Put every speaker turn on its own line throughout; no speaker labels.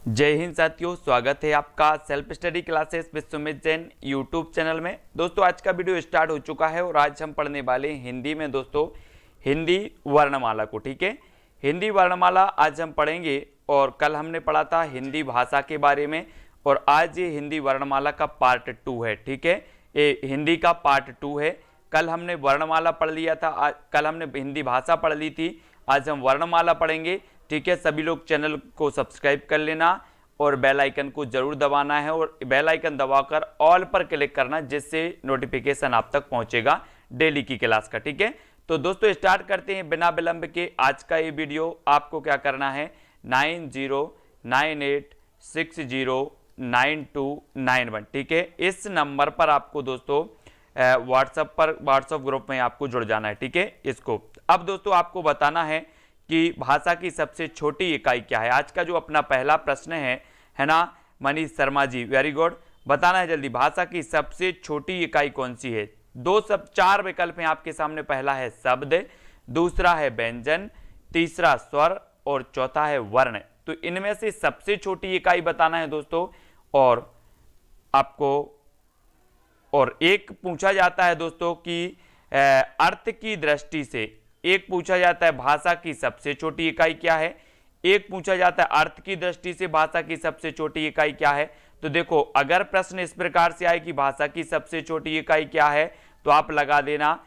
जय हिंद साथियों, स्वागत है आपका self study classes with Sumit Jain YouTube channel में। दोस्तों आज का वीडियो स्टार्ट हो चुका है और आज हम पढ़ने वाले हैं हिंदी में दोस्तों हिंदी वर्णमाला को। ठीक है, हिंदी वर्णमाला आज हम पढ़ेंगे और कल हमने पढ़ा था हिंदी भाषा के बारे में और आज ये हिंदी वर्णमाला का पार्ट 2 है। ठीक है, ये हिंदी का पार्ट 2 है। कल हमने वर्णमाला पढ़ लिया था, कल हमने हिंदी भाषा पढ़ ली थी, आज हम वर्णमाला पढ़ेंगे। ठीक है, सभी लोग चैनल को सब्सक्राइब कर लेना और बेल आइकन को जरूर दबाना है और बेल आइकन दबाकर ऑल पर क्लिक करना, जिससे नोटिफिकेशन आप तक पहुंचेगा डेली की क्लास का। ठीक है, तो दोस्तों स्टार्ट करते हैं बिना विलंब के आज का ये वीडियो। आपको क्या करना है, 9098609291। ठीक है, इस नंबर पर आपको दोस्तों व्हाट्सएप ग्रुप में आपको जुड़ जाना है। ठीक है, इसको अब दोस्तों आपको बताना है कि भाषा की सबसे छोटी इकाई क्या है। आज का जो अपना पहला प्रश्न है ना मनीष शर्मा जी, वेरी गुड, बताना है जल्दी, भाषा की सबसे छोटी इकाई कौन सी है। चार विकल्प हैं आपके सामने। पहला है शब्द, दूसरा है व्यंजन, तीसरा स्वर और चौथा है वर्ण। तो इनमें से सबसे छोटी इकाई बताना है दोस्तों। और आपको और एक पूछा जाता है दोस्तों कि अर्थ की दृष्टि से, एक पूछा जाता है भाषा की सबसे छोटी इकाई क्या है, एक पूछा जाता है अर्थ की दृष्टि से भाषा की सबसे छोटी इकाई क्या है। तो देखो, अगर प्रश्न इस प्रकार से आए कि भाषा की सबसे छोटी इकाई क्या है, तो आप लगा देना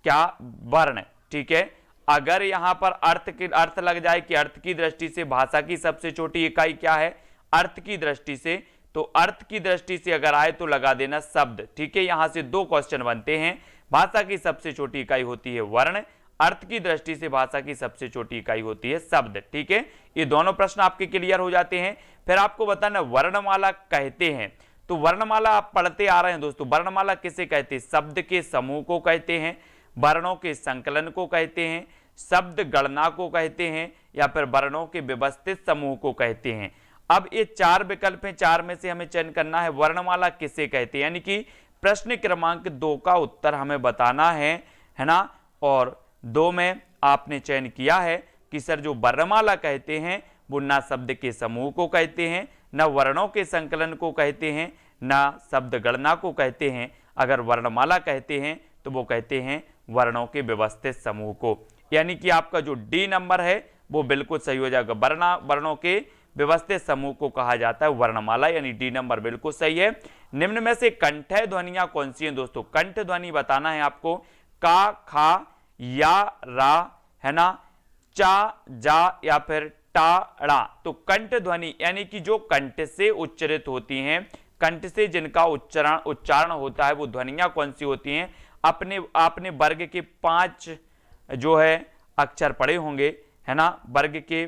क्या, वर्ण। ठीक है, अगर यहां पर अर्थ लग जाए कि अर्थ की दृष्टि से भाषा की सबसे छोटी इकाई क्या है, अर्थ की दृष्टि से, तो अर्थ की दृष्टि से अगर आए तो लगा देना शब्द। ठीक है, यहां से दो क्वेश्चन बनते हैं। भाषा की सबसे छोटी इकाई होती है वर्ण, अर्थ की दृष्टि से भाषा की सबसे छोटी इकाई होती है शब्द। ठीक है, ये दोनों प्रश्न आपके क्लियर हो जाते हैं। फिर आपको बताना वर्णमाला कहते हैं, तो वर्णमाला आप पढ़ते आ रहे हैं दोस्तों। वर्णमाला किसे कहते हैं, शब्द के समूह को कहते हैं, वर्णों के संकलन को कहते हैं, शब्द गणना को कहते हैं, या फिर वर्णों के व्यवस्थित समूह को कहते हैं। अब ये चार विकल्प हैं, चार में से हमें चयन करना है वर्णमाला किसे कहते हैं, यानी कि प्रश्न क्रमांक 2 का उत्तर हमें बताना है ना। और 2 में आपने चयन किया है कि सर जो वर्णमाला कहते हैं वो ना शब्द के समूह को कहते हैं, ना वर्णों के संकलन को कहते हैं, ना शब्द गणना को कहते हैं। अगर वर्णमाला कहते हैं तो वो कहते हैं वर्णों के व्यवस्थित समूह को, यानी कि आपका जो डी नंबर है वो बिल्कुल सही हो जाएगा। वर्णों के व्यवस्थित समूह को कहा जाता है वर्णमाला, यानी डी नंबर बिल्कुल सही है। निम्न में से कंठ ध्वनियां कौन सी हैं दोस्तों, कंठ ध्वनि बताना है आपको, का, खा, या, रा, है ना, चा, जा या फिर टा, ड़ा। तो कंठ ध्वनि यानी कि जो कंठ से उच्चारित होती हैं, कंठ से जिनका उच्चारण होता है, वो ध्वनियां कौन सी होती हैं। आपने वर्ग के 5 जो है अक्षर पढ़े होंगे, है ना, वर्ग के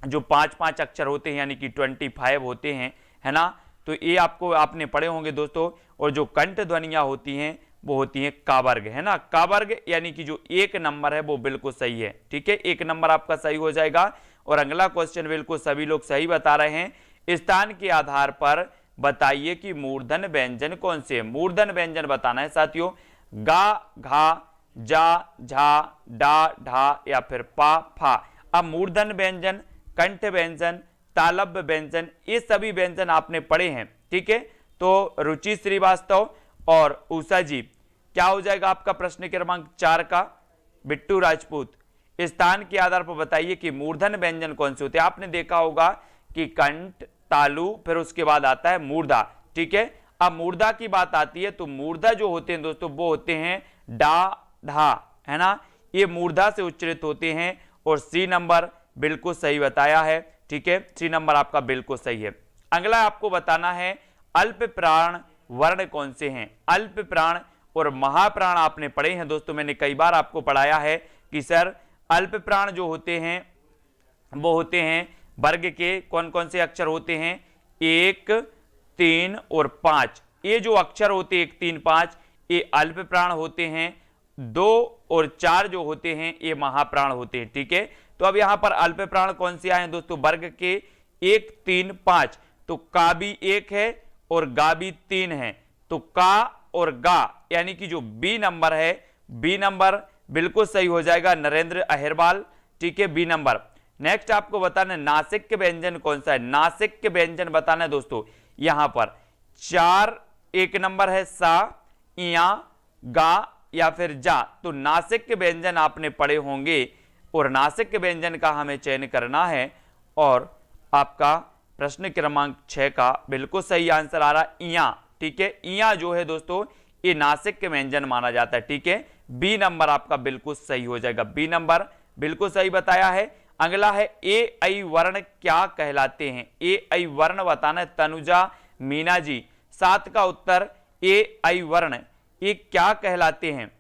जो 5 अक्षर होते हैं यानी कि 25 होते हैं, है ना। तो ये आपने पढ़े होंगे दोस्तों। और जो कंठ ध्वनियां होती हैं वो होती है का वर्ग, है ना। का वर्ग यानी कि जो 1 नंबर है वो बिल्कुल सही है। ठीक है, 1 नंबर आपका सही हो जाएगा। और अगला क्वेश्चन बिल्कुल सभी लोग सही बता रहे हैं। स्थान के आधार पर बताइए कि मूर्धन व्यंजन कौन से है। मूर्धन व्यंजन बताना है साथियों, गा, घा, जा, झा, डा, ढा या फिर पा, फा। अब मूर्धन व्यंजन, कंठ व्यंजन, तालव्य व्यंजन, ये सभी व्यंजन आपने पढ़े हैं। ठीक है, तो रुचि श्रीवास्तव और उषा जी, क्या हो जाएगा आपका प्रश्न क्रमांक 4 का, बिट्टू राजपूत, स्थान के आधार पर बताइए कि मूर्धन व्यंजन कौन से होते हैं। आपने देखा होगा कि कंठ, तालु, फिर उसके बाद आता है मूर्धा। ठीक है, अब मूर्धा की बात आती है तो मूर्धा जो होते हैं दोस्तों वो होते हैं डा, ढा, है ना, ये मूर्धा से उच्चारित होते हैं। और सी नंबर बिल्कुल सही बताया है। ठीक है, सी नंबर आपका बिल्कुल सही है। अगला आपको बताना है अल्प प्राण वर्ण कौन से हैं। अल्प प्राण और महाप्राण आपने पढ़े हैं दोस्तों, मैंने कई बार आपको पढ़ाया है कि सर अल्प प्राण जो होते हैं वो होते हैं वर्ग के कौन कौन से अक्षर होते हैं, 1, 3 और 5। ये जो अक्षर होते हैं 1, 3, 5 ये अल्प प्राण होते हैं। 2 और 4 जो होते हैं ये महाप्राण होते हैं। ठीक है, तो अब यहां पर अल्प प्राण कौन से आए दोस्तों, वर्ग के 1, 3, 5। तो का भी 1 है और गा भी 3 है, तो का और गा यानी कि जो बी नंबर है, बी नंबर बिल्कुल सही हो जाएगा, नरेंद्र अहिरवाल। ठीक है, बी नंबर नेक्स्ट आपको बताना है नासिक व्यंजन कौन सा है, नासिक व्यंजन बताना है दोस्तों। यहां पर 4 एक नंबर है सा, या, गा या फिर जा। तो नासिक व्यंजन आपने पढ़े होंगे और नासिक व्यंजन का हमें चयन करना है। और आपका प्रश्न क्रमांक 6 का बिल्कुल सही आंसर आ रहा है इया। ठीक है, इया जो है दोस्तों ये नासिक व्यंजन माना जाता है। ठीक है, बी नंबर आपका बिल्कुल सही हो जाएगा, बी नंबर बिल्कुल सही बताया है। अगला है ए ऐ वर्ण क्या कहलाते हैं, ए ऐ वर्ण बताना है तनुजा मीना जी। 7 का उत्तर ए ऐ वर्ण ये क्या कहलाते हैं।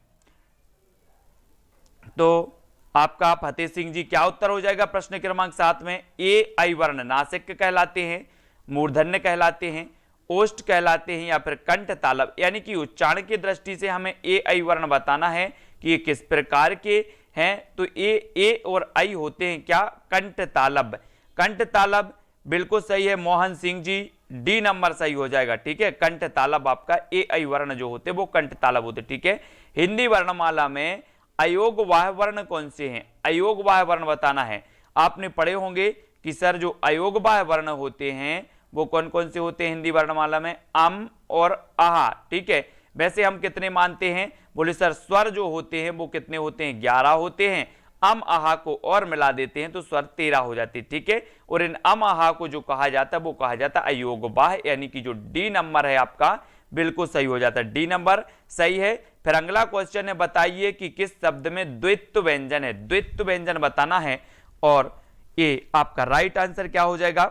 तो आपका फतेह सिंह जी क्या उत्तर हो जाएगा प्रश्न क्रमांक 7 में। ए ऐ वर्ण नासिक कहलाते हैं, मूर्धन्य कहलाते हैं, ओष्ठ कहलाते हैं या फिर कंठ तालब। यानी कि उच्चारण की दृष्टि से हमें ए ऐ वर्ण बताना है कि ये किस प्रकार के हैं। तो ए और ऐ होते हैं क्या, कंठ तालब। कंठ तालब बिल्कुल सही है मोहन सिंह जी, डी नंबर सही हो जाएगा। ठीक है, कंठ तालब आपका ए ऐ वर्ण जो होते हैं वो कंठ तालब होते। ठीक है, हिंदी वर्णमाला में अयोग वाह वर्ण कौन से हैं, अयोग वाह वर्ण बताना है। आपने पढ़े होंगे कि सर जो अयोग वाह वर्ण होते हैं वो कौन कौन से होते हैं हिंदी वर्णमाला में, अम और आहा। ठीक है, वैसे हम कितने मानते हैं, बोले सर स्वर जो होते हैं वो कितने होते हैं, 11 होते हैं। अम आहा को और मिला देते हैं तो स्वर 13 हो जाते हैं। ठीक है, और इन अम आहा को जो कहा जाता है वो कहा जाता है अयोग वाह, यानी कि जो डी नंबर है आपका बिल्कुल सही हो जाता है, डी नंबर सही है। फिर अगला क्वेश्चन है बताइए कि किस शब्द में द्वित्व व्यंजन है, द्वित्व व्यंजन बताना है। और ये आपका राइट आंसर क्या हो जाएगा,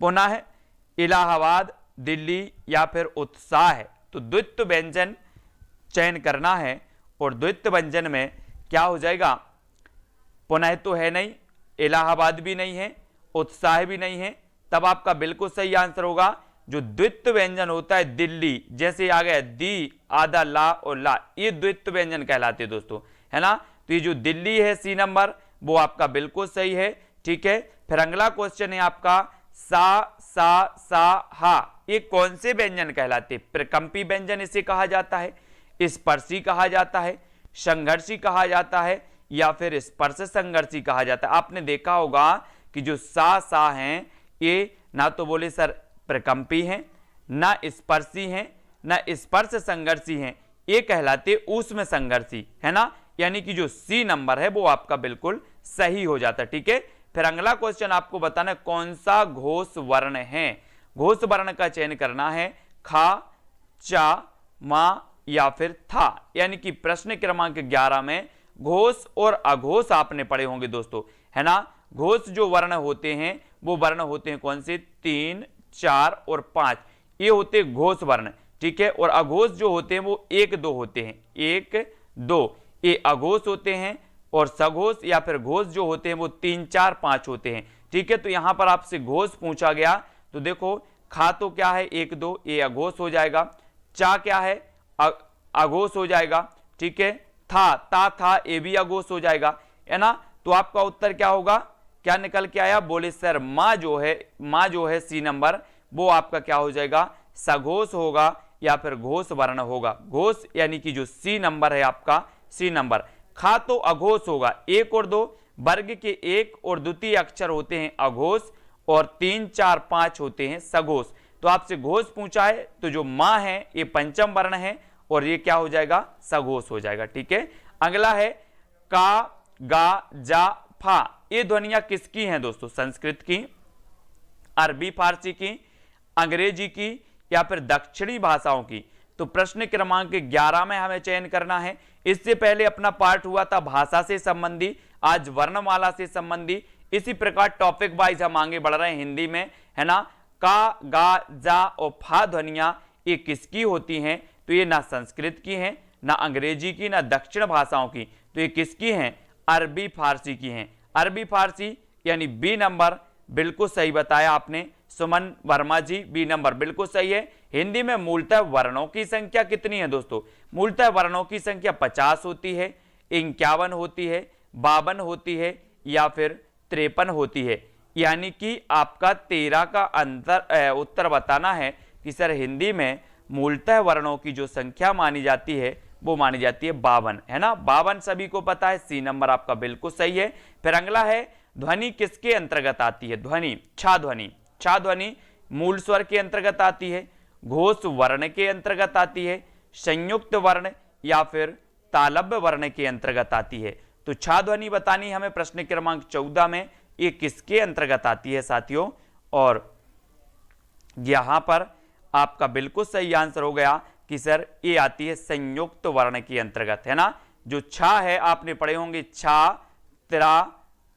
पुनः है इलाहाबाद, दिल्ली या फिर उत्साह है। तो द्वित्व व्यंजन चयन करना है और द्वित्व व्यंजन में क्या हो जाएगा, पुनः तो है नहीं, इलाहाबाद भी नहीं है, उत्साह भी नहीं है। तब आपका बिल्कुल सही आंसर होगा जो द्वित्व व्यंजन होता है दिल्ली, जैसे आ गया दी, आधा ला और ला, ये द्वित्व व्यंजन कहलाते हैं दोस्तों, है ना। तो ये जो दिल्ली है सी नंबर वो आपका बिल्कुल सही है। ठीक है, फिर अगला क्वेश्चन है आपका सा हा, ये कौन से व्यंजन कहलाते हैं, प्रकंपी व्यंजन इसे कहा जाता है, स्पर्शी कहा जाता है, संघर्षी कहा जाता है या फिर स्पर्श संघर्षी कहा जाता है। आपने देखा होगा कि जो सा हैं ये ना तो बोले सर प्रकंपी हैं, ना स्पर्शी हैं, ना स्पर्श संघर्षी हैं, ये कहलाते ऊष्म संघर्षी, है ना। यानी कि जो सी नंबर है वो आपका बिल्कुल सही हो जाता है। ठीक है, फिर अगला क्वेश्चन आपको बताना है कौन सा घोष वर्ण है, घोष वर्ण का चयन करना है, खा, चा, मा या फिर था। यानी कि प्रश्न क्रमांक 11 में घोष और अघोष आपने पढ़े होंगे दोस्तों, है ना। घोष जो वर्ण होते हैं वो वर्ण होते हैं कौन से, 3, 4 और 5, ये होते हैं घोष वर्ण। ठीक है, और अघोष जो होते हैं वो 1, 2 होते हैं, 1, 2 ये अघोष होते हैं। और सघोष या फिर घोष जो होते हैं वो 3, 4, 5 होते हैं। ठीक है, तो यहां पर आपसे घोष पूछा गया तो देखो खा तो क्या है 1, 2 ये अघोष हो जाएगा, चा क्या है अघोष हो जाएगा। ठीक है, था ये भी अघोष हो जाएगा, है ना। तो आपका उत्तर क्या होगा, क्या निकल के आया, बोले सर माँ जो है सी नंबर वो आपका क्या हो जाएगा, सघोष होगा या फिर घोष वर्ण होगा। घोष यानी कि जो सी नंबर है आपका सी नंबर। खा तो अघोष होगा, 1 और 2 वर्ग के 1 और द्वितीय अक्षर होते हैं अघोष और 3, 4, 5 होते हैं सघोष। तो आपसे घोष पूछा है तो जो माँ है ये पंचम वर्ण है और ये क्या हो जाएगा, सघोष हो जाएगा। ठीक है, अगला है का, गा, जा, फा, ये ध्वनियां किसकी हैं दोस्तों, संस्कृत की, अरबी फारसी की, अंग्रेजी की या फिर दक्षिणी भाषाओं की। तो प्रश्न क्रमांक 11 में हमें चयन करना है। इससे पहले अपना पार्ट हुआ था भाषा से संबंधी, आज वर्णमाला से संबंधी। इसी प्रकार टॉपिक वाइज हम आगे बढ़ रहे हैं हिंदी में, है ना। का, गा, जा और फा ध्वनियां ये किसकी होती हैं, तो ये ना संस्कृत की हैं, ना अंग्रेजी की, ना दक्षिण भाषाओं की, तो ये किसकी हैं, अरबी फारसी की हैं। अरबी फारसी यानी बी नंबर बिल्कुल सही बताया आपने सुमन वर्मा जी, बी नंबर बिल्कुल सही है। हिंदी में मूलतः वर्णों की संख्या कितनी है दोस्तों, मूलतः वर्णों की संख्या 50 होती है, 51 होती है, 52 होती है या फिर 53 होती है। यानी कि आपका 13 का उत्तर बताना है कि सर हिंदी में मूलतः वर्णों की जो संख्या मानी जाती है वो मानी जाती है 52, है ना। 52 सभी को पता है, सी नंबर आपका बिल्कुल सही है। फिर अगला है ध्वनि किसके अंतर्गत आती है? ध्वनि छा ध्वनि, छा ध्वनि मूल स्वर के अंतर्गत आती है, घोष वर्ण के अंतर्गत आती है, संयुक्त वर्ण या फिर तालव्य वर्ण के अंतर्गत आती है। तो छा ध्वनि बतानी हमें प्रश्न क्रमांक 14 में, ये किसके अंतर्गत आती है साथियों? और यहां पर आपका बिल्कुल सही आंसर हो गया कि सर ये आती है संयुक्त वर्ण के अंतर्गत, है ना। जो छा है आपने पढ़े होंगे, छा, त्रा,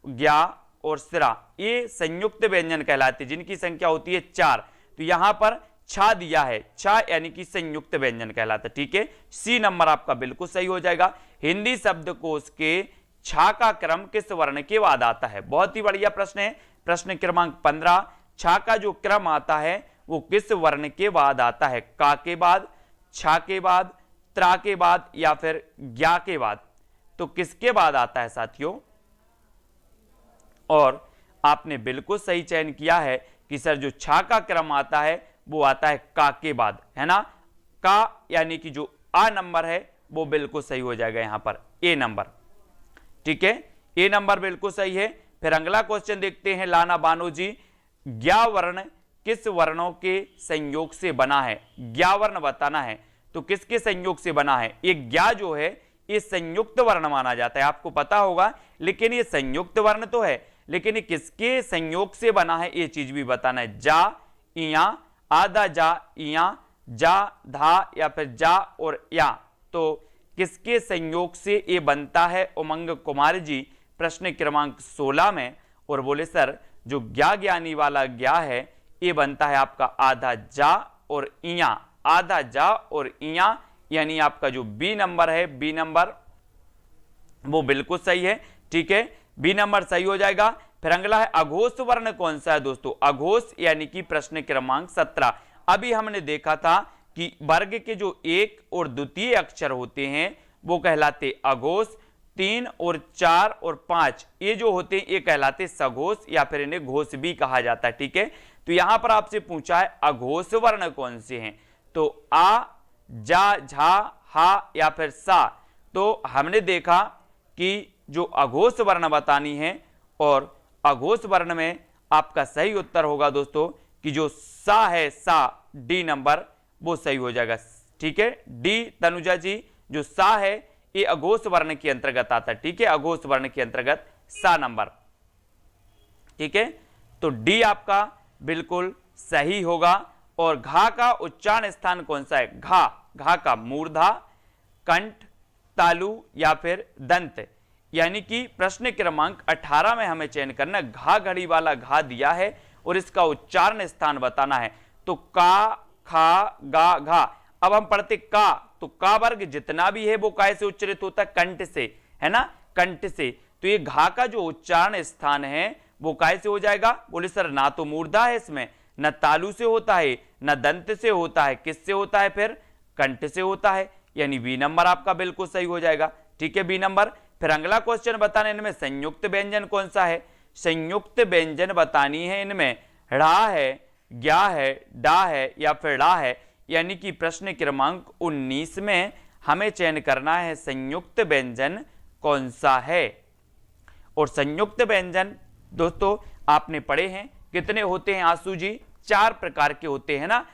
ज्ञा और सिरा, ये संयुक्त व्यंजन कहलाते जिनकी संख्या होती है 4। तो यहां पर छा दिया है, छा यानी कि संयुक्त व्यंजन कहलाता है, ठीक है। सी नंबर आपका बिल्कुल सही हो जाएगा। हिंदी शब्दकोश के छा का क्रम किस वर्ण के बाद आता है? बहुत ही बढ़िया प्रश्न है। प्रश्न क्रमांक 15, छा का जो क्रम आता है वो किस वर्ण के बाद आता है? का के बाद, छा के बाद, त्रा के बाद या फिर ज्ञा के बाद? तो किसके बाद आता है साथियों? और आपने बिल्कुल सही चयन किया है कि सर जो छा का क्रम आता है वो आता है का के बाद, है ना। का यानी कि जो आ नंबर है वो बिल्कुल सही हो जाएगा यहां पर, ए नंबर, ठीक है। ए नंबर बिल्कुल सही है। फिर अगला क्वेश्चन देखते हैं लाना बानो जी, ज्ञा वर्ण किस वर्णों के संयोग से बना है? ज्ञा वर्ण बताना है, तो किसके संयोग से बना है? ये ज्ञा जो है ये संयुक्त वर्ण माना जाता है, आपको पता होगा, लेकिन ये संयुक्त वर्ण तो है, लेकिन ये किसके संयोग से बना है ये चीज भी बताना है। जा, इया, आधा जा, इया, जा, धा या फिर जा और या, तो किसके संयोग से ये बनता है? उमंग कुमार जी प्रश्न क्रमांक 16 में, और बोले सर जो ज्ञा ज्ञानी वाला ज्ञा है ये बनता है आपका आधा जा और इया, आधा जा और इया, यानी आपका जो बी नंबर है, बी नंबर वो बिल्कुल सही है, ठीक है, बी नंबर सही हो जाएगा। फिर अगला है अघोष वर्ण कौन सा है दोस्तों? अघोष यानी कि प्रश्न क्रमांक 17। अभी हमने देखा था कि वर्ग के जो एक और द्वितीय अक्षर होते हैं वो कहलाते अघोष, 3 और 4 और 5 ये जो होते हैं ये कहलाते सघोष या फिर इन्हें घोष भी कहा जाता है, ठीक है। तो यहां पर आपसे पूछा है अघोष वर्ण कौन से हैं? तो आ, जा, झा, हा या फिर सा। तो हमने देखा कि जो अघोष वर्ण बतानी है, और अघोष वर्ण में आपका सही उत्तर होगा दोस्तों कि जो सा है, सा, डी नंबर वो सही हो जाएगा, ठीक है। डी तनुजा जी, जो सा है ये अघोष वर्ण के अंतर्गत आता है, ठीक है, अघोष वर्ण के अंतर्गत सा नंबर, ठीक है। तो डी आपका बिल्कुल सही होगा। और घा का उच्चारण स्थान कौन सा है? घा, घा का मूर्धा, कंठ, तालु या फिर दंत, यानी कि प्रश्न क्रमांक 18 में हमें चयन करना, घा घड़ी वाला घा दिया है और इसका उच्चारण स्थान बताना है। तो का, खा, गा, घा। अब हम पढ़ते का, तो का वर्ग जितना भी है वो काय से उच्चारित होता है? कंठ से, है ना, कंठ से। तो ये घा का जो उच्चारण स्थान है वो काय से हो जाएगा? बोले सर ना तो मूर्धा है इसमें, न तालु से होता है, न दंत से होता है, किससे होता है? फिर कंठ से होता है, यानी बी नंबर आपका बिल्कुल सही हो जाएगा, ठीक है, बी नंबर। फिर अगला क्वेश्चन बताने इनमें संयुक्त व्यंजन कौन सा है? संयुक्त व्यंजन बतानी है इनमें ढ़ा है, ज्ञा है, डा है या फिर ड़ा है, यानी कि प्रश्न क्रमांक 19 में हमें चयन करना है संयुक्त व्यंजन कौन सा है। और संयुक्त व्यंजन दोस्तों आपने पढ़े हैं कितने होते हैं आंसू जी? 4 प्रकार के होते हैं ना।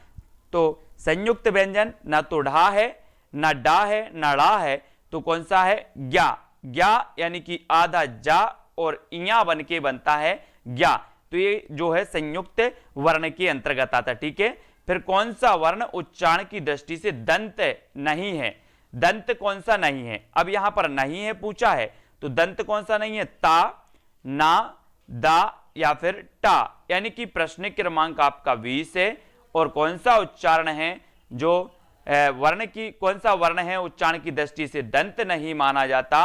तो संयुक्त व्यंजन ना तो ढा है, ना डा है, ना ड़ा है, तो कौन सा है? ज्ञा। ज्ञा यानी कि आधा जा और इया बन के बनता है ज्ञा। तो ये जो है संयुक्त वर्ण के अंतर्गत आता है, ठीक है। फिर कौन सा वर्ण उच्चारण की दृष्टि से दंत नहीं है? दंत कौन सा नहीं है? अब यहां पर नहीं है पूछा है, तो दंत कौन सा नहीं है? ता, ना, दा या फिर टा, यानी कि प्रश्न क्रमांक आपका 20 है। और कौन सा उच्चारण है जो वर्ण की, कौन सा वर्ण है उच्चारण की दृष्टि से दंत नहीं माना जाता?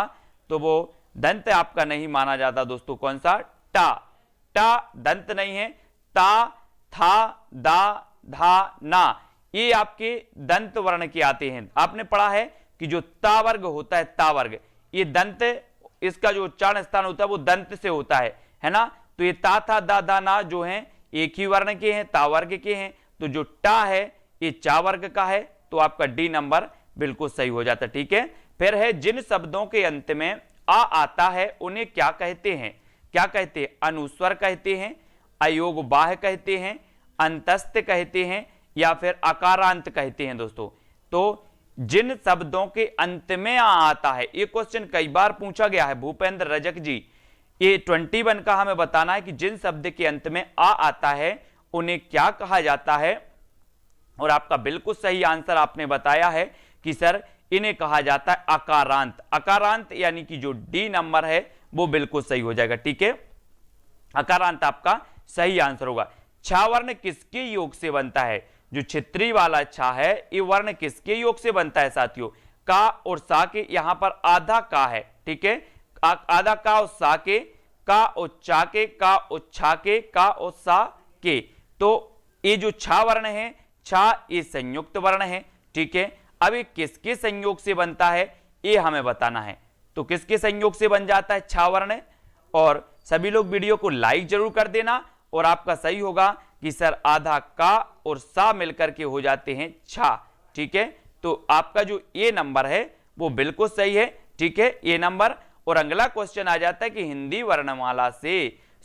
तो वो दंत आपका नहीं माना जाता दोस्तों, कौन सा? टा। टा दंत नहीं है। ता, था, दा, धा, ना ये आपके दंत वर्ण के आते हैं। आपने पढ़ा है कि जो ता वर्ग होता है, ता वर्ग ये दंत, इसका जो उच्चारण स्थान होता है वो दंत से होता है ना। तो ये ता, था, दा, धा, ना जो हैं एक ही वर्ण के हैं, ता वर्ग के हैं। तो जो टा है ये चा वर्ग का है, तो आपका डी नंबर बिल्कुल सही हो जाता है, ठीक है। फिर है जिन शब्दों के अंत में आ आता है उन्हें क्या कहते हैं? क्या कहते हैं, अनुस्वर कहते हैं, अयोगबाह कहते हैं, अंतस्थ कहते हैं या फिर अकारांत कहते हैं दोस्तों। तो जिन शब्दों के अंत में आ आता है, ये क्वेश्चन कई बार पूछा गया है भूपेंद्र रजक जी, ये 21 का हमें बताना है कि जिन शब्द के अंत में आ आता है उन्हें क्या कहा जाता है। और आपका बिल्कुल सही आंसर आपने बताया है कि सर इन्हें कहा जाता है अकारांत। अकारांत यानी कि जो डी नंबर है वो बिल्कुल सही हो जाएगा, ठीक है, अकारांत आपका सही आंसर होगा। छा वर्ण किसके योग से बनता है, जो छित्री वाला छा है ये वर्ण किसके योग से बनता है साथियों, का और सा के, यहां पर आधा का है, ठीक है, आधा का और सा के, का और चा के, का और छा के, का और सा के। तो ये जो छा वर्ण है, छा ये संयुक्त वर्ण है, ठीक है। अब ये किसके संयोग से बनता है ये हमें बताना है। तो किसके संयोग से बन जाता है छा वर्ण, और सभी लोग वीडियो को लाइक जरूर कर देना। और आपका सही होगा कि सर आधा का और सा मिलकर के हो जाते हैं छा, ठीक है। तो आपका जो ये नंबर है वो बिल्कुल सही है, ठीक है, ये नंबर। और अगला क्वेश्चन आ जाता है कि हिंदी वर्णमाला से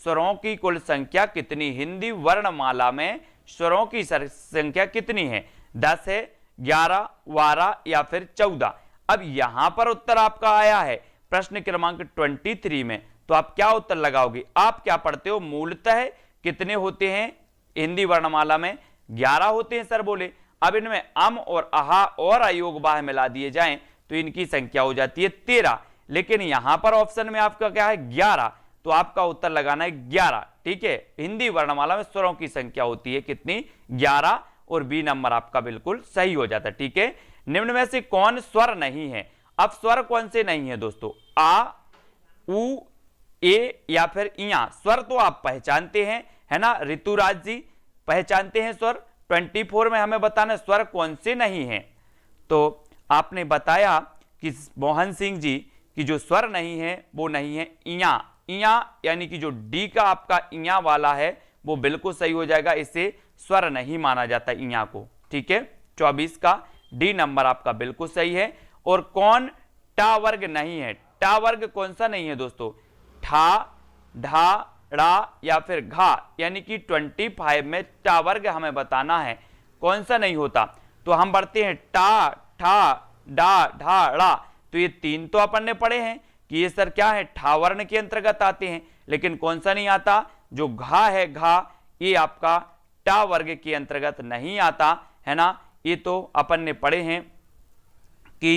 स्वरों की कुल संख्या कितनी, हिंदी वर्णमाला में स्वरों की संख्या कितनी है, 10 है, 11, 12 या फिर 14। अब यहां पर उत्तर आपका आया है प्रश्न क्रमांक 23 में, तो आप क्या उत्तर लगाओगे, आप क्या पढ़ते हो, मूलतः कितने होते हैं हिंदी वर्णमाला में, 11 होते हैं सर बोले। अब इनमें अम और आहा और अयोगबाह मिला दिए जाएं तो इनकी संख्या हो जाती है 13, लेकिन यहां पर ऑप्शन में आपका क्या है 11, तो आपका उत्तर लगाना है 11, ठीक है। हिंदी वर्णमाला में स्वरों की संख्या होती है कितनी, 11, और बी नंबर आपका बिल्कुल सही हो जाता है, ठीक है। निम्न में से कौन स्वर नहीं है, अब स्वर कौन से नहीं है दोस्तों, आ, उ, ए या फिर इया। स्वर तो आप पहचानते हैं, है ना, ऋतुराज जी पहचानते हैं स्वर। 24 में हमें बताना स्वर कौन से नहीं है। तो आपने बताया कि मोहन सिंह जी की जो स्वर नहीं है वो नहीं है इया। इया यानी कि जो डी का आपका इया वाला है वो बिल्कुल सही हो जाएगा, इसे स्वर नहीं माना जाता इया को, ठीक है। 24 का डी नंबर आपका बिल्कुल सही है। और कौन टा वर्ग नहीं है, टा वर्ग कौन सा नहीं है दोस्तों, ठा, ढा, ड़ा या फिर घा, यानी कि 25 में टा वर्ग हमें बताना है कौन सा नहीं होता। तो हम बढ़ते हैं टा, ठा, डा, ढा, ड़ा। तो ये तीन तो अपन ने पढ़े हैं कि ये सर क्या है, ठा वर्ण के अंतर्गत आते हैं, लेकिन कौन सा नहीं आता, जो घा है, घा, ये आपका टा वर्ग के अंतर्गत नहीं आता, है ना। ये तो अपन ने पढ़े हैं कि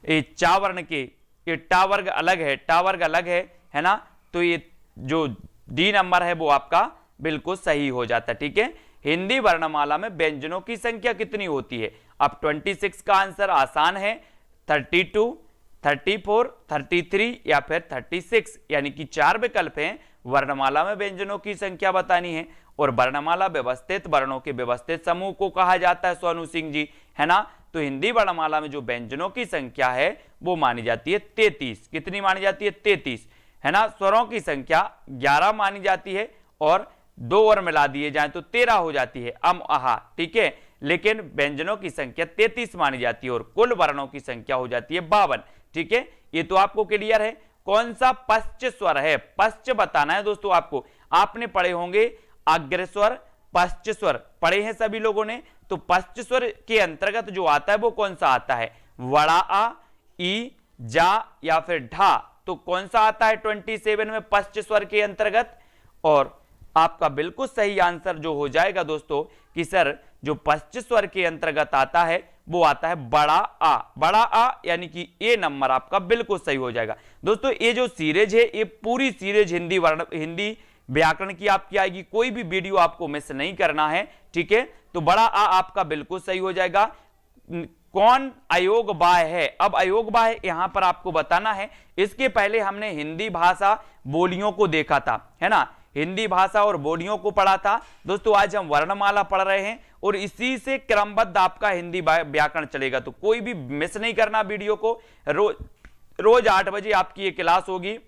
ये चा वर्ण के, ये टा वर्ग अलग है, टा वर्ग अलग है ना। तो ये जो डी नंबर है वो आपका बिल्कुल सही हो जाता है, ठीक है। हिंदी वर्णमाला में व्यंजनों की संख्या कितनी होती है, अब 26 का आंसर आसान है, 32, 34, 33 या फिर 36, यानी कि 4 विकल्प हैं। वर्णमाला में व्यंजनों की संख्या बतानी है, और वर्णमाला व्यवस्थित वर्णों के व्यवस्थित समूह को कहा जाता है सोनू सिंह जी, है ना। तो हिंदी वर्णमाला में जो व्यंजनों की संख्या है वो मानी जाती है 33। कितनी मानी जाती है, 33, है ना। स्वरों की संख्या 11 मानी जाती है, और 2 और मिला दिए जाएं तो 13 हो जाती है, अम, आहा, ठीक है। लेकिन व्यंजनों की संख्या 33 मानी जाती है, और कुल वर्णों की संख्या हो जाती है 52, ठीक है। ये तो आपको क्लियर है। कौन सा पश्च स्वर है, पश्च बताना है दोस्तों आपको। आपने पढ़े होंगे अग्रस्वर, पश्च स्वर पढ़े हैं सभी लोगों ने। तो पश्च स्वर के अंतर्गत जो आता है वो कौन सा आता है, वड़ा आ, ई, जा या फिर ढा। तो कौन सा आता है 27 में पश्च स्वर के अंतर्गत। और आपका बिल्कुल सही आंसर जो हो जाएगा दोस्तों कि सर जो पश्च स्वर के अंतर्गत आता है वो आता है बड़ा आ। बड़ा आ यानी कि ए नंबर आपका बिल्कुल सही हो जाएगा दोस्तों। ये जो सीरीज है ये पूरी सीरीज हिंदी व्याकरण की आपकी आएगी, कोई भी वीडियो आपको मिस नहीं करना है, ठीक है। तो बड़ा आ आपका बिल्कुल सही हो जाएगा। कौन अयोग बाह्य है, अब अयोग बाह्य यहां पर आपको बताना है। इसके पहले हमने हिंदी भाषा बोलियों को देखा था, है ना, हिंदी भाषा और बोलियों को पढ़ा था दोस्तों। आज हम वर्णमाला पढ़ रहे हैं और इसी से क्रमबद्ध आपका हिंदी व्याकरण चलेगा, तो कोई भी मिस नहीं करना वीडियो को। रोज 8 बजे आपकी ये क्लास होगी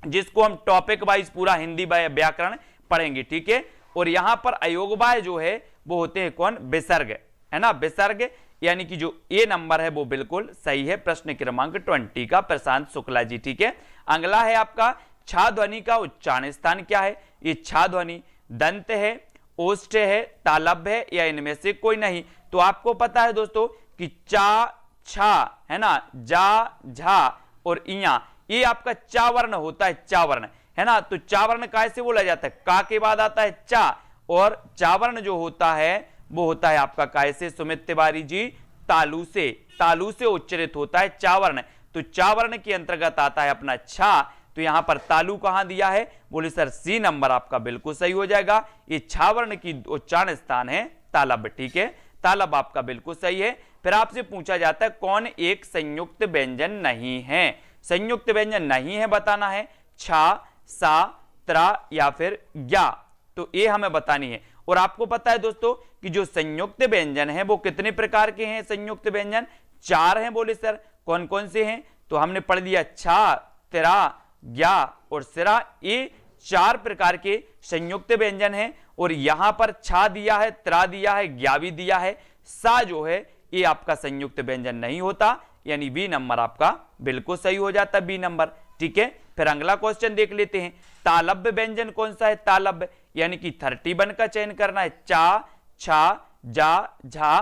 जिसको हम टॉपिक वाइज पूरा हिंदी व्याकरण पढ़ेंगे, ठीक है। और यहां पर अयोगबाह्य जो है वो होते हैं कौन, विसर्ग, है ना, विसर्ग, यानी कि जो ए नंबर है वो बिल्कुल सही है। प्रश्न क्रमांक 20 का प्रशांत शुक्ला जी, ठीक है। अगला है आपका छा ध्वनि का उच्चारण स्थान क्या है? ये छा ध्वनि दंत है, ओष्ठ है, तालब्य है या इनमें से कोई नहीं? तो आपको पता है दोस्तों कि चा, छा, है ना, जा, झा और इया, ये आपका चा वर्ण होता है, चा वर्ण, है ना। तो चा वर्ण कैसे बोला जाता है? का के बाद आता है चा, और चा वर्ण जो होता है वो होता है आपका कैसे सुमित तिवारी जी? तालु से, तालु से उच्चारित होता है चा वर्ण। तो चा वर्ण के अंतर्गत आता है अपना छा। तो यहां पर तालु कहां दिया है? बोले सर सी नंबर आपका बिल्कुल सही हो जाएगा। ये छा वर्ण की उच्चारण स्थान है तालब, ठीक है, तालब आपका बिल्कुल सही है। फिर आपसे पूछा जाता है कौन एक संयुक्त व्यंजन नहीं है? संयुक्त व्यंजन नहीं है बताना है, छा, सा, त्रा या फिर ज्ञा, तो ये हमें बतानी है। और आपको पता है दोस्तों कि जो संयुक्त व्यंजन है वो कितने प्रकार के हैं? संयुक्त व्यंजन 4 हैं। बोले सर कौन कौन से हैं? तो हमने पढ़ लिया छा, त्रा, ज्ञा और सिरा, ये 4 प्रकार के संयुक्त व्यंजन हैं। और यहां पर छा दिया है, त्रा दिया है, ज्ञा भी दिया है, सा जो है ये आपका संयुक्त व्यंजन नहीं होता, यानी बी नंबर आपका बिल्कुल सही हो जाता, बी नंबर, ठीक है। फिर अगला क्वेश्चन देख लेते हैं, तालब्य व्यंजन कौन सा है? तालब्य यानी कि 31 का चयन करना है, चा, छा, जा, झा,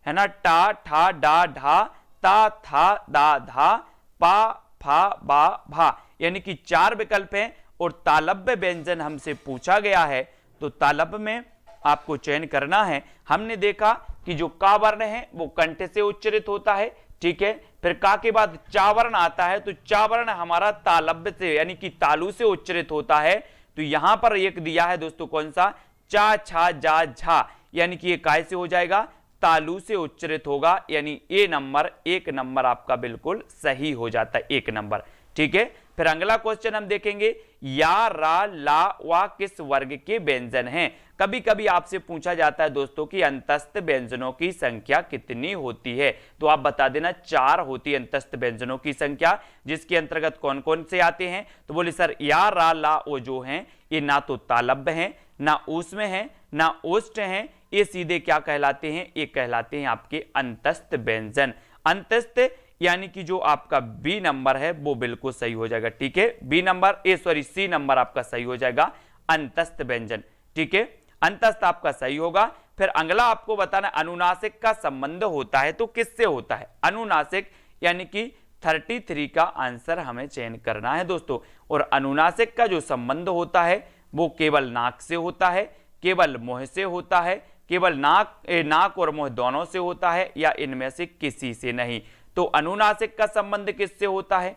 है ना, टा, ठा, डा, ढा, ता, था, दा, धा, पा, फा, बा, भा, यानी कि 4 विकल्प हैं। और तालब्य व्यंजन हमसे पूछा गया है, तो तालब्य में आपको चयन करना है। हमने देखा कि जो का वर्ण है वो कंठ से उच्चारित होता है, ठीक है। फिर का के बाद चा वर्ण आता है, तो चा वर्ण हमारा तालब्य से यानी कि तालु से उच्चारित होता है। तो यहां पर एक दिया है दोस्तों कौन सा? चा, छा, जा, झा, यानी कि ये काय से हो जाएगा? तालु से उच्चारित होगा, यानी ए नंबर, 1 नंबर आपका बिल्कुल सही हो जाता है, 1 नंबर, ठीक है। फिर अगला क्वेश्चन हम देखेंगे, या, रा, ला, वा किस वर्ग के व्यंजन हैं? कभी कभी आपसे पूछा जाता है दोस्तों कि अंतस्थ व्यंजनों की संख्या कितनी होती है? तो आप बता देना 4 होती है अंतस्थ व्यंजनों की संख्या, जिसके अंतर्गत कौन कौन से आते हैं? तो बोले सर या, रा, ला, वो जो हैं ये ना तो तालब्य हैं, ना ऊष्म हैं, ना ओष्ठ हैं, ये सीधे क्या कहलाते हैं? ये कहलाते हैं आपके अंतस्थ व्यंजन। अंतस्थ यानी कि जो आपका बी नंबर है वो बिल्कुल सही हो जाएगा, ठीक है, बी नंबर, सी नंबर आपका सही हो जाएगा, अंतस्थ व्यंजन, ठीक है, अंतस्थ आपका सही होगा। फिर अगला आपको बताना, अनुनासिक का संबंध होता है तो किससे होता है? अनुनासिक यानी कि 33 का आंसर हमें चयन करना है दोस्तों। और अनुनासिक का जो संबंध होता है वो केवल नाक से होता है, केवल मुंह से होता है, केवल नाक और मुंह दोनों से होता है, या इनमें से किसी से नहीं। तो अनुनासिक का संबंध किससे होता है?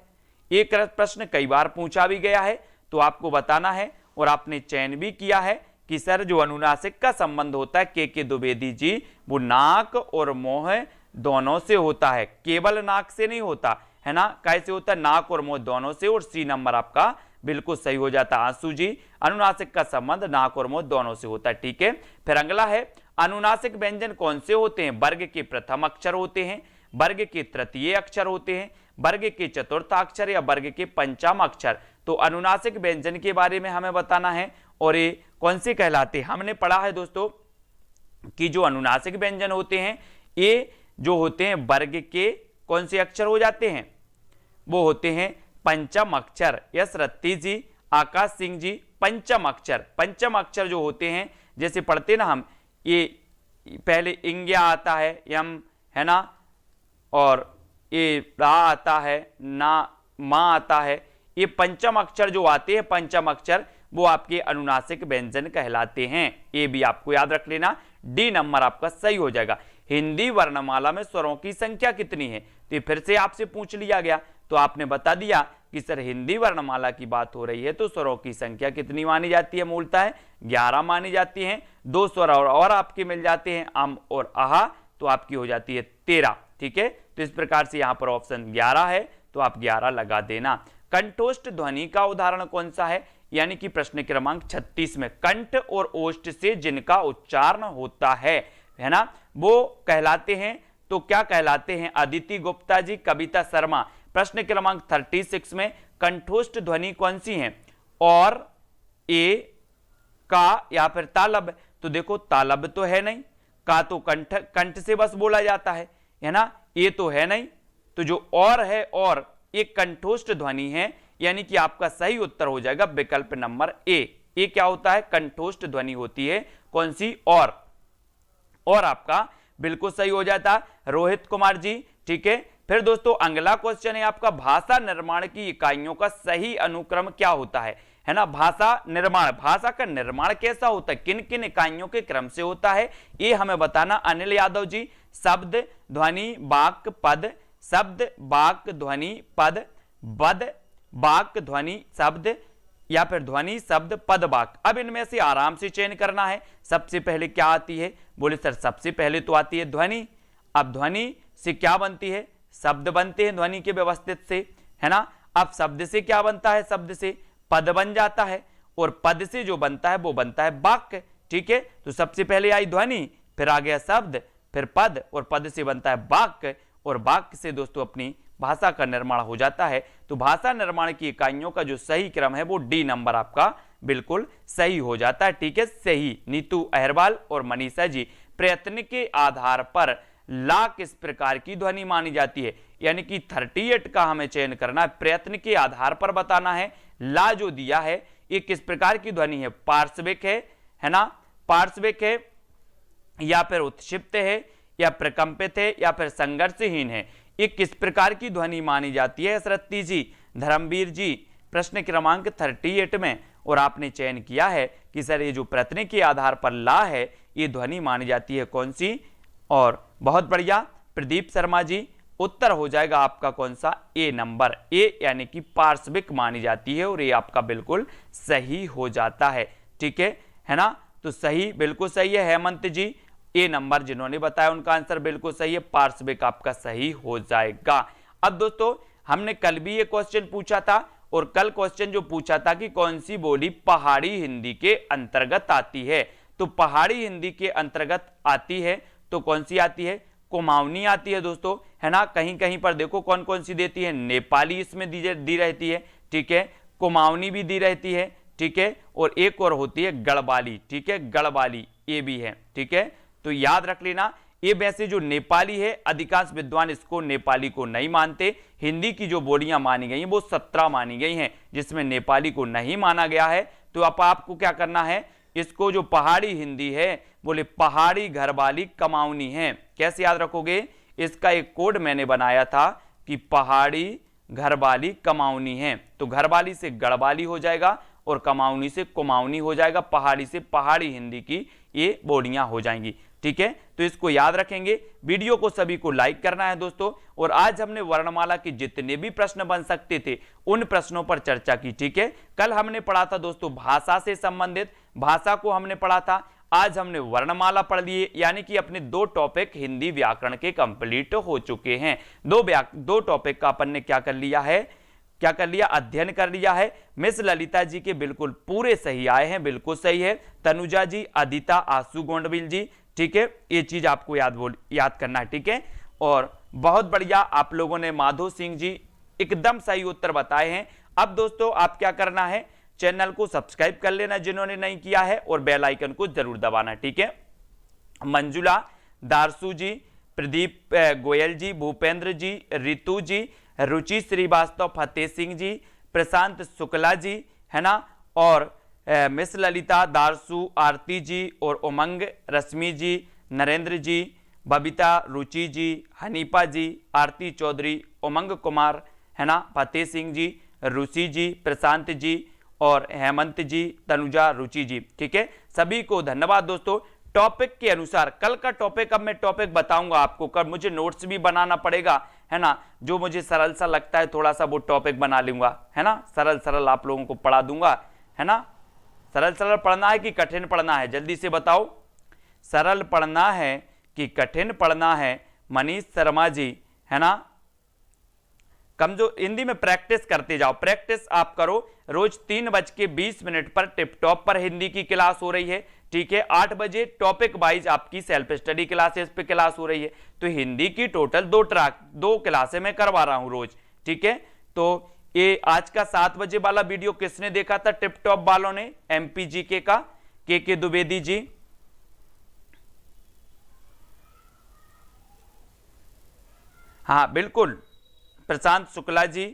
एक प्रश्न कई बार पूछा भी गया है, तो आपको बताना है। और आपने चयन भी किया है कि सर जो अनुनासिक का संबंध होता है के द्विवेदी जी, वो नाक और मुंह दोनों से होता है, केवल नाक से नहीं होता, है ना। कैसे होता है? नाक और मुंह दोनों से, और सी नंबर आपका बिल्कुल सही हो जाता है आंसू जी, अनुनासिक का संबंध नाक और मुंह दोनों से होता है, ठीक है। फिर अगला है, अनुनासिक व्यंजन कौन से होते हैं? वर्ग के प्रथम अक्षर होते हैं, वर्ग के तृतीय अक्षर होते हैं, वर्ग के चतुर्थ अक्षर या वर्ग के पंचम अक्षर। तो अनुनासिक व्यंजन के बारे में हमें बताना है, और ये कौन से कहलाते हैं? हमने पढ़ा है दोस्तों कि जो अनुनासिक व्यंजन होते हैं ये जो होते हैं वर्ग के कौन से अक्षर हो जाते हैं? वो होते हैं पंचम अक्षर। यस रत्ती जी, आकाश सिंह जी, पंचम अक्षर। पंचम अक्षर जो होते हैं, जैसे पढ़ते ना हम, ये पहले इंग्या आता है, यम, है ना, और ये रा आता है, ना, मा आता है, ये पंचम अक्षर जो आते हैं, पंचम अक्षर, वो आपके अनुनासिक व्यंजन कहलाते हैं। ये भी आपको याद रख लेना, डी नंबर आपका सही हो जाएगा। हिंदी वर्णमाला में स्वरों की संख्या कितनी है? तो फिर से आपसे पूछ लिया गया, तो आपने बता दिया कि सर हिंदी वर्णमाला की बात हो रही है तो स्वरों की संख्या कितनी मानी जाती है? मूलतः 11 मानी जाती है। 2 स्वर और आपके मिल जाते हैं, अम और आहा, तो आपकी हो जाती है 13, ठीक है। तो इस प्रकार से यहां पर ऑप्शन 11 है, तो आप 11 लगा देना। कंठोष्ठ ध्वनि का उदाहरण कौन सा है? यानी कि प्रश्न क्रमांक 36 में कंठ और ओष्ठ से जिनका उच्चारण होता है ना, वो कहलाते हैं, तो क्या कहलाते हैं? अदिति गुप्ता जी, कविता शर्मा। प्रश्न क्रमांक 36 में कंठोष्ठ ध्वनि कौन सी है? और ए, का या फिर तालब? तो देखो तालब तो है नहीं, का तो कंठ से बस बोला जाता है ना, ये तो है नहीं। तो जो और है, और एक कंठोष्ठ ध्वनि है, यानी कि आपका सही उत्तर हो जाएगा विकल्प नंबर ए। ये क्या होता है? कंठोष्ठ ध्वनि होती है। कौन सी? और आपका बिल्कुल सही हो जाता है रोहित कुमार जी। ठीक है, फिर दोस्तों अगला क्वेश्चन है आपका, भाषा निर्माण की इकाइयों का सही अनुक्रम क्या होता है ना? भाषा निर्माण, भाषा का निर्माण कैसा होता है, किन किन इकाइयों के क्रम से होता है, ये हमें बताना। अनिल यादव जी, शब्द, ध्वनि, वाक्य, पद, शब्द, वाक्य, ध्वनि, पद, पद, वाक्य, ध्वनि, शब्द, या फिर ध्वनि, शब्द, पद, वाक्य। अब इनमें से आराम से चयन करना है। सबसे पहले क्या आती है? बोले सर सबसे पहले तो आती है ध्वनि। अब ध्वनि से क्या बनती है? शब्द बनते हैं ध्वनि के व्यवस्थित से, है ना। अब शब्द से क्या बनता है? शब्द से पद बन जाता है, और पद से जो बनता है वो बनता है वाक्य। ठीक है, तो सबसे पहले आई ध्वनि, फिर आ गया शब्द, फिर पद, और पद से बनता है वाक्य, और वाक्य से दोस्तों अपनी भाषा का निर्माण हो जाता है। तो भाषा निर्माण की इकाइयों का जो सही क्रम है वो डी नंबर आपका बिल्कुल सही हो जाता है। ठीक है, सही। नीतू अहरवाल और मनीषा जी, प्रयत्न के आधार पर ला किस प्रकार की ध्वनि मानी जाती है? यानी कि 38 का हमें चयन करना है, प्रयत्न के आधार पर बताना है। ला जो दिया है ये किस प्रकार की ध्वनि है? पार्श्विक है ना, पार्श्विक है, या फिर उत्क्षिप्त है, या प्रकंपित है, या फिर संघर्षहीन है। ये किस प्रकार की ध्वनि मानी जाती है? सरस्वती जी, धर्मवीर जी, प्रश्न क्रमांक 38 में, और आपने चयन किया है कि सर ये जो प्रयत्न के आधार पर ला है ये ध्वनि मानी जाती है कौन सी? और बहुत बढ़िया प्रदीप शर्मा जी, उत्तर हो जाएगा आपका कौन सा? ए नंबर, ए यानी कि पार्श्विक मानी जाती है, और ये आपका बिल्कुल सही हो जाता है। ठीक है ना, तो सही, बिल्कुल सही है। हेमंत जी, ए नंबर जिन्होंने बताया उनका आंसर बिल्कुल सही है, पार्श्विक आपका सही हो जाएगा। अब दोस्तों हमने कल भी ये क्वेश्चन पूछा था, और कल क्वेश्चन जो पूछा था कि कौन सी बोली पहाड़ी हिंदी के अंतर्गत आती है, तो पहाड़ी हिंदी के अंतर्गत आती है तो कौन सी आती है? कुमाऊनी आती है दोस्तों, है ना। कहीं कहीं पर देखो कौन कौन सी देती है, नेपाली इसमें दी रहती है। ठीक है, कुमाऊनी भी दी रहती है। ठीक है, और एक और होती है गढ़वाली। ठीक है, गढ़वाली ये भी है। ठीक है, तो याद रख लेना। ये वैसे जो नेपाली है अधिकांश विद्वान इसको नेपाली को नहीं मानते। हिंदी की जो बोलियां मानी गई हैं वो 17 मानी गई हैं, जिसमें नेपाली को नहीं माना गया है। तो अब आपको क्या करना है, इसको जो पहाड़ी हिंदी है बोले पहाड़ी, घरवाली, कमाऊनी है। कैसे याद रखोगे? इसका एक कोड मैंने बनाया था कि पहाड़ी, घरवाली, कमाऊनी है। तो घरवाली से गढ़वाली हो जाएगा, और कमाऊनी से कुमाऊनी हो जाएगा, पहाड़ी से पहाड़ी हिंदी की ये बोलियां हो जाएंगी। ठीक है, तो इसको याद रखेंगे। वीडियो को सभी को लाइक करना है दोस्तों। और आज हमने वर्णमाला के जितने भी प्रश्न बन सकते थे उन प्रश्नों पर चर्चा की। ठीक है, कल हमने पढ़ा था दोस्तों भाषा से संबंधित, भाषा को हमने पढ़ा था। आज हमने वर्णमाला पढ़ लिए, यानी कि अपने 2 टॉपिक हिंदी व्याकरण के कंप्लीट हो चुके हैं। 2 टॉपिक का अपन ने क्या कर लिया है, अध्ययन कर लिया है। मिस ललिता जी के बिल्कुल पूरे सही आए हैं, बिल्कुल सही है। तनुजा जी, अदिता, आशु गोंडविल जी, ठीक है, ये चीज आपको याद करना है। ठीक है, और बहुत बढ़िया आप लोगों ने, माधो सिंह जी एकदम सही उत्तर बताए हैं। अब दोस्तों आप क्या करना है, चैनल को सब्सक्राइब कर लेना जिन्होंने नहीं किया है, और बेल आइकन को जरूर दबाना। ठीक है, मंजुला, दारसू जी, प्रदीप गोयल जी, भूपेंद्र जी, रितु जी, रुचि श्रीवास्तव, फतेह सिंह जी, प्रशांत शुक्ला जी, है ना, और मिस ललिता, दारसू, आरती जी, और उमंग, रश्मि जी, नरेंद्र जी, बबीता, रुचि जी, हनीफा जी, आरती चौधरी, उमंग कुमार, है ना, फतेह सिंह जी, रुचि जी, प्रशांत जी, और हेमंत जी, तनुजा, रुचि जी। ठीक है, सभी को धन्यवाद दोस्तों। टॉपिक के अनुसार कल का टॉपिक, अब मैं टॉपिक बताऊंगा आपको, कल मुझे नोट्स भी बनाना पड़ेगा, है ना। जो मुझे सरल सा लगता है थोड़ा सा वो टॉपिक बना लूंगा, है ना। सरल सरल आप लोगों को पढ़ा दूंगा, है ना। सरल सरल पढ़ना है कि कठिन पढ़ना है, जल्दी से बताओ। सरल पढ़ना है कि कठिन पढ़ना है? मनीष शर्मा जी, है ना। कमजोर हिंदी में प्रैक्टिस करते जाओ, प्रैक्टिस आप करो। रोज 3:20 पर टिपटॉप पर हिंदी की क्लास हो रही है। ठीक है, 8 बजे टॉपिक वाइज आपकी सेल्फ स्टडी क्लासेस पे क्लास हो रही है। तो हिंदी की टोटल 2 क्लासें मैं करवा रहा हूं रोज। ठीक है, तो ये आज का 7 बजे वाला वीडियो किसने देखा था टिपटॉप वालों ने? एमपीजीके का के द्विवेदी जी, हाँ बिल्कुल, प्रशांत शुक्ला जी,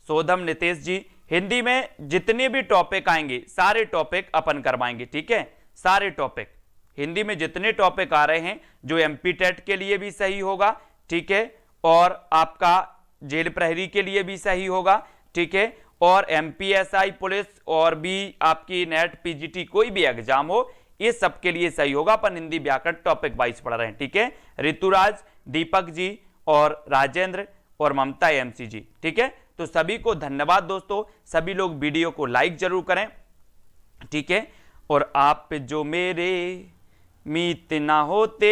सोधम नितेश जी, हिंदी में जितने भी टॉपिक आएंगे सारे टॉपिक अपन करवाएंगे, ठीक है। सारे टॉपिक हिंदी में जितने टॉपिक आ रहे हैं, जो एमपी टेट के लिए भी सही होगा, ठीक है, और आपका जेल प्रहरी के लिए भी सही होगा, ठीक है, और एमपीएसआई पुलिस और भी आपकी नेट पीजीटी कोई भी एग्जाम हो, ये सबके लिए सही होगा। अपन हिंदी व्याकरण टॉपिक वाइज पढ़ रहे हैं, ठीक है। ऋतुराज, दीपक जी और राजेंद्र और ममता एमसी जी, ठीक है। तो सभी को धन्यवाद दोस्तों, सभी लोग वीडियो को लाइक जरूर करें, ठीक है। और आप जो मेरे मीत ना होते,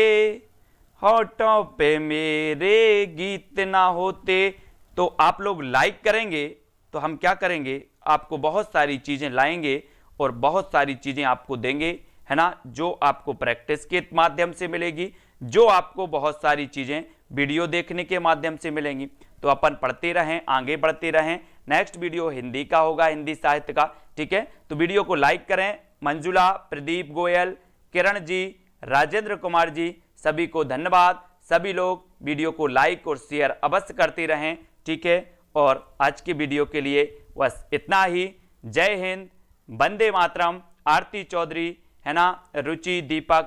होठों पे मेरे गीत ना होते, तो आप लोग लाइक करेंगे तो हम क्या करेंगे, आपको बहुत सारी चीजें लाएंगे और बहुत सारी चीजें आपको देंगे, है ना, जो आपको प्रैक्टिस के माध्यम से मिलेगी, जो आपको बहुत सारी चीजें वीडियो देखने के माध्यम से मिलेंगी। तो अपन पढ़ते रहें, आगे बढ़ते रहें। नेक्स्ट वीडियो हिंदी का होगा, हिंदी साहित्य का, ठीक है। तो वीडियो को लाइक करें। मंजुला, प्रदीप गोयल, किरण जी, राजेंद्र कुमार जी, सभी को धन्यवाद। सभी लोग वीडियो को लाइक और शेयर अवश्य करते रहें, ठीक है। और आज की वीडियो के लिए बस इतना ही। जय हिंद, वंदे मातरम। आरती चौधरी, है ना, रुचि, दीपक,